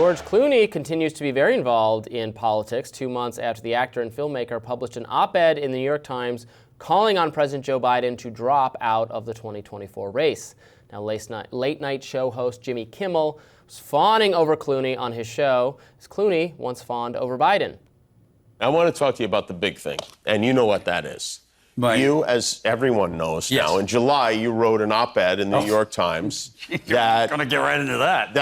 George Clooney continues to be very involved in politics 2 months after the actor and filmmaker published an op-ed in the New York Times calling on President Joe Biden to drop out of the 2024 race. Now, late night show host Jimmy Kimmel was fawning over Clooney on his show, as Clooney once fawned over Biden. I want to talk to you about the big thing, and you know what that is. Right. You, as everyone knows now, in July you wrote an op-ed in the New York Times that... Going to get right into that.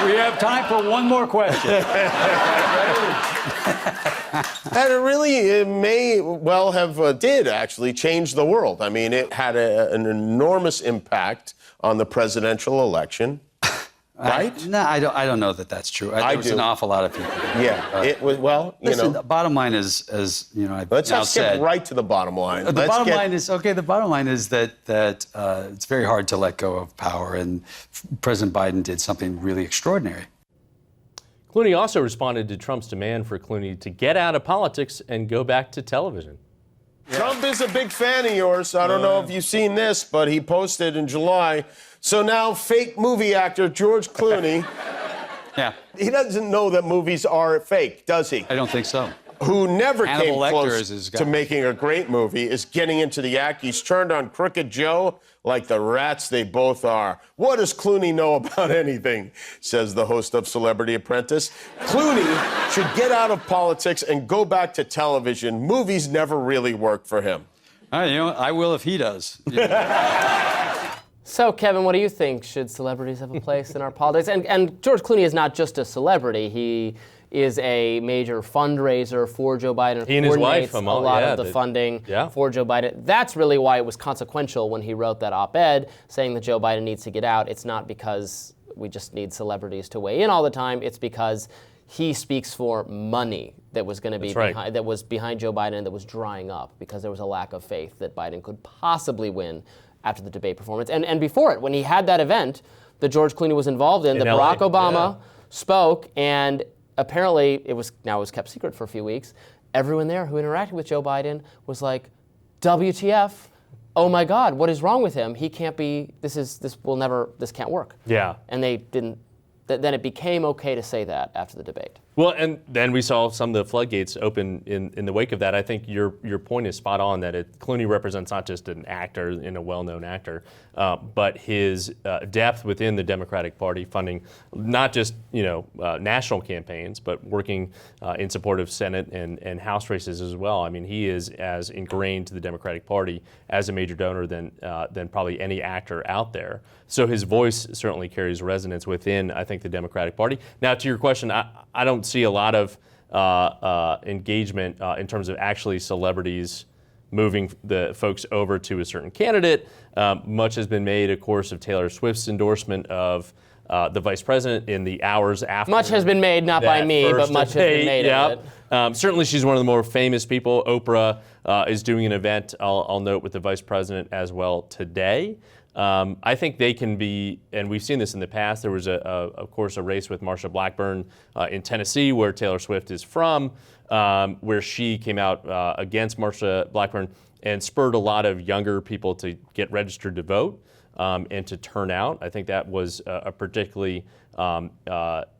We have time for one more question. And it may well have did actually change the world. I mean, it had an enormous impact on the presidential election. Right? I don't know that that's true. There was an awful lot of people. Yeah, it was. Well, listen, the bottom line is, as you know, I've let's now not skip said, right to the bottom line. The bottom line is The bottom line is that it's very hard to let go of power, and President Biden did something really extraordinary. Clooney also responded to Trump's demand for Clooney to get out of politics and go back to television. Trump is a big fan of yours. I don't know if you've seen this, but he posted in July. So now fake movie actor George Clooney, he doesn't know that movies are fake, does he? I don't think so. Who never Hannibal came Lecter close is to making a great movie, is getting into the act. He's turned on Crooked Joe like the rats they both are. What does Clooney know about anything, says the host of Celebrity Apprentice. Clooney should get out of politics and go back to television. Movies never really work for him. I will if he does. So, Kevin, what do you think? Should celebrities have a place in our politics? And George Clooney is not just a celebrity. He is a major fundraiser for Joe Biden. He and his wife, a lot of the funding for Joe Biden. That's really why it was consequential when he wrote that op-ed saying that Joe Biden needs to get out. It's not because we just need celebrities to weigh in all the time. It's because he speaks for money that was going to be that was behind Joe Biden, that was drying up because there was a lack of faith that Biden could possibly win after the debate performance. And before it, when he had that event that George Clooney was involved in, that Barack Obama spoke, and apparently it was kept secret for a few weeks. Everyone there who interacted with Joe Biden was like, WTF, oh my God, what is wrong with him? He can't be, this can't work. Yeah. And they didn't, then it became okay to say that after the debate. Well, and then we saw some of the floodgates open in the wake of that. I think your point is spot on, that Clooney represents not just an actor and a well-known actor, but his depth within the Democratic Party, funding not just national campaigns, but working in support of Senate and House races as well. I mean, he is as ingrained to the Democratic Party as a major donor than probably any actor out there. So his voice certainly carries resonance within, I think, the Democratic Party. Now, to your question, I don't see a lot of engagement in terms of actually celebrities moving the folks over to a certain candidate. Much has been made, of course, of Taylor Swift's endorsement of the vice president in the hours after. Much has been made, not by me, but much has been made of it. Certainly she's one of the more famous people. Oprah is doing an event, I'll note, with the vice president as well today. I think they can be, and we've seen this in the past. There was, of course, a race with Marsha Blackburn in Tennessee, where Taylor Swift is from, where she came out against Marsha Blackburn and spurred a lot of younger people to get registered to vote and to turn out. I think that was a particularly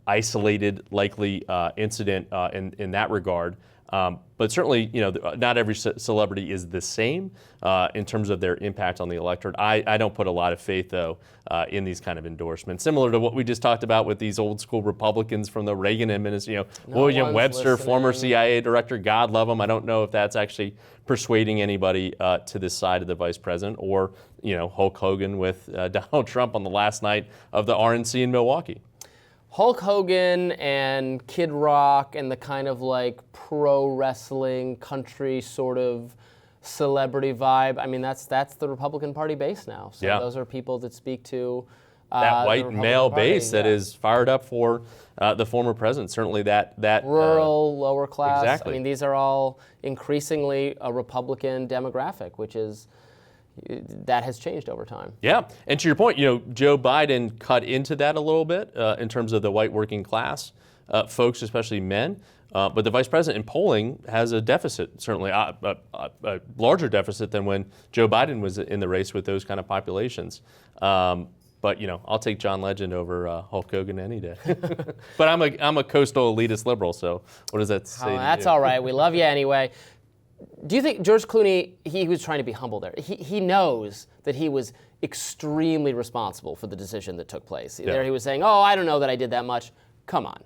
isolated, likely incident in that regard. But certainly, not every celebrity is the same in terms of their impact on the electorate. I don't put a lot of faith, though, in these kind of endorsements. Similar to what we just talked about with these old school Republicans from the Reagan administration. William Webster, former CIA director, God love him. I don't know if that's actually persuading anybody to this side of the vice president, or Hulk Hogan with Donald Trump on the last night of the RNC in Milwaukee. Hulk Hogan and Kid Rock and the kind of like pro wrestling country sort of celebrity vibe. I mean, that's the Republican Party base now. So those are people that speak to that white male base that is fired up for the former president. Certainly that rural, lower class. Exactly. I mean, these are all increasingly a Republican demographic, that has changed over time. Yeah, and to your point, Joe Biden cut into that a little bit in terms of the white working class folks, especially men. But the vice president in polling has a deficit, certainly a larger deficit than when Joe Biden was in the race with those kind of populations. But I'll take John Legend over Hulk Hogan any day. But I'm a coastal elitist liberal, so what does that say? That's all right. We love you anyway. Do you think George Clooney, he was trying to be humble there? He knows that he was extremely responsible for the decision that took place. There he was saying, oh, I don't know that I did that much. Come on.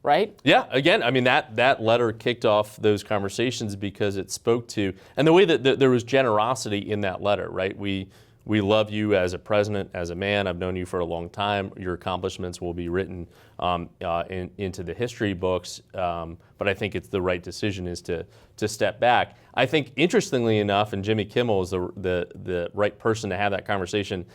Right? Yeah, again, I mean, that letter kicked off those conversations because it spoke to, and the way that there was generosity in that letter, right? We love you as a president, as a man. I've known you for a long time. Your accomplishments will be written into the history books. But I think it's the right decision is to step back. I think, interestingly enough, and Jimmy Kimmel is the right person to have that conversation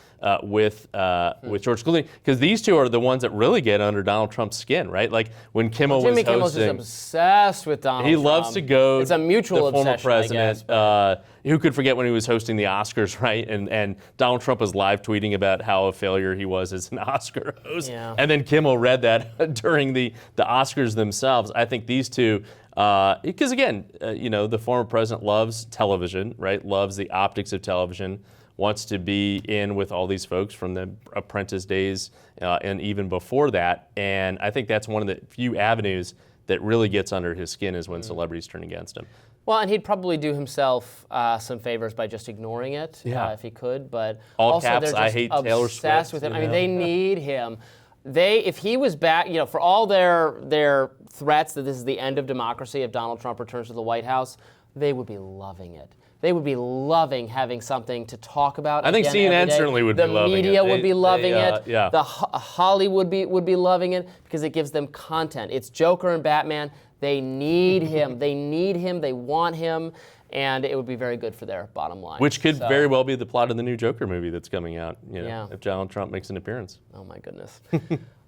with George Clooney, because these two are the ones that really get under Donald Trump's skin, right? Like when Kimmel Jimmy was Kimmel's hosting, just obsessed with Donald Trump. he loves to go. It's a mutual the former obsession, president, I guess. Who could forget when he was hosting the Oscars, right? And Donald Trump was live tweeting about how a failure he was as an Oscar host. Yeah. And then Kimmel read that during the Oscars themselves. I think these two, because again, the former president loves television, right? Loves the optics of television, wants to be in with all these folks from the Apprentice days and even before that. And I think that's one of the few avenues that really gets under his skin is when celebrities turn against him. Well, and he'd probably do himself some favors by just ignoring it if he could. But All also caps, they're just I hate Taylor obsessed Swift, with him. you I mean, know? they need him. If he was back, for all their threats that this is the end of democracy if Donald Trump returns to the White House, they would be loving it. They would be loving having something to talk about. I think again, every CNN day. certainly would be loving it. The media would be loving it. Yeah. The Hollywood would be loving it because it gives them content. It's Joker and Batman. They need him. They need him. They want him. And it would be very good for their bottom line. Which could very well be the plot of the new Joker movie that's coming out, Yeah. if Donald Trump makes an appearance. Oh, my goodness.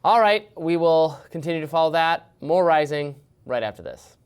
All right, we will continue to follow that. More Rising right after this.